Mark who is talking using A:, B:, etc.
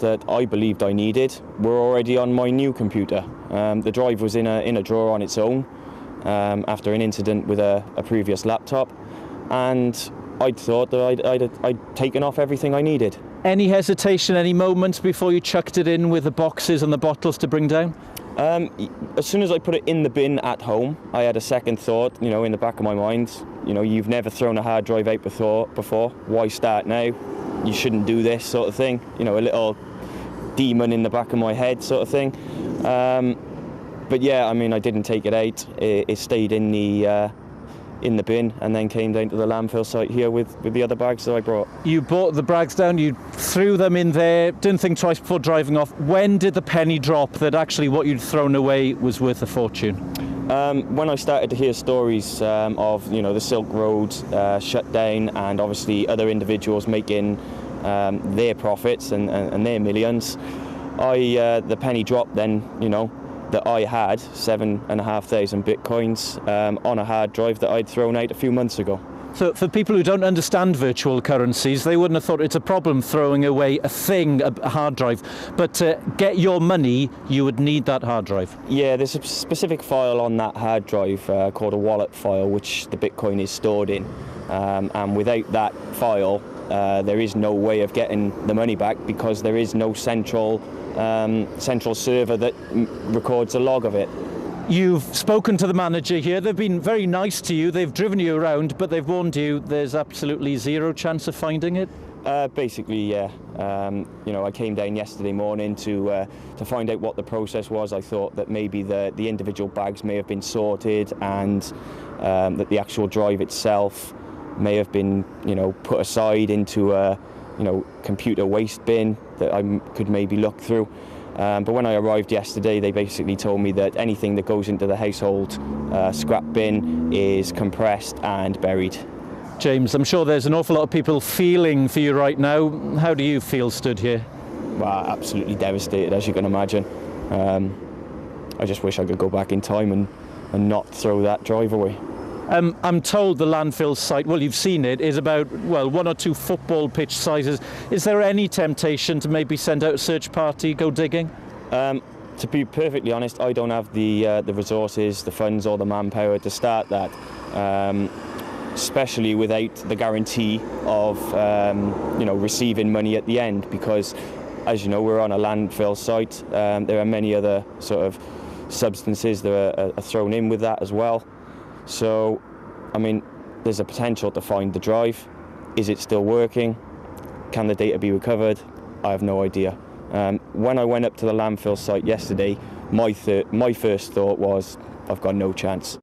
A: that I believed I needed were already on my new computer. The drive was in a drawer on its own after an incident with a previous laptop, and I'd thought that I'd taken off everything I needed.
B: Any hesitation, any moments before you chucked it in with the boxes and the bottles to bring down?
A: As soon as I put it in the bin at home, I had a second thought, in the back of my mind. You've never thrown a hard drive out before. Why start now? You shouldn't do this, sort of thing. A little demon in the back of my head, sort of thing. But yeah, I didn't take it out. It stayed in the bin and then came down to the landfill site here with the other bags that I brought. You
B: brought the bags down, you threw them in there, didn't think twice before driving off. When did the penny drop that actually what you'd thrown away was worth a fortune?
A: When I started to hear stories of the Silk Road shut down, and obviously other individuals making their profits and their millions, the penny dropped then, that I had 7,500 bitcoins on a hard drive that I'd thrown out a few months ago.
B: So for people who don't understand virtual currencies, they wouldn't have thought it's a problem throwing away a hard drive. But to get your money, you would need that hard drive.
A: Yeah, there's a specific file on that hard drive called a wallet file, which the Bitcoin is stored in. And without that file, there is no way of getting the money back, because there is no central server that records a log of it.
B: You've spoken to the manager here. They've been very nice to you. They've driven you around, but they've warned you there's absolutely zero chance of finding it?
A: Basically, yeah. I came down yesterday morning to find out what the process was. I thought that maybe the individual bags may have been sorted, and that the actual drive itself may have been, put aside into a, computer waste bin that I could maybe look through. But when I arrived yesterday, they basically told me that anything that goes into the household scrap bin is compressed and buried.
B: James, I'm sure there's an awful lot of people feeling for you right now. How do you feel stood here?
A: Well, absolutely devastated, as you can imagine. I just wish I could go back in time and not throw that drive away.
B: I'm told the landfill site, well, you've seen it, is about, 1 or 2 football pitch sizes. Is there any temptation to maybe send out a search party, go digging?
A: To be perfectly honest, I don't have the resources, the funds or the manpower to start that, especially without the guarantee of receiving money at the end, because, as you know, we're on a landfill site. There are many other sort of substances that are thrown in with that as well. So, there's a potential to find the drive. Is it still working? Can the data be recovered? I have no idea. When I went up to the landfill site yesterday, my first thought was, I've got no chance.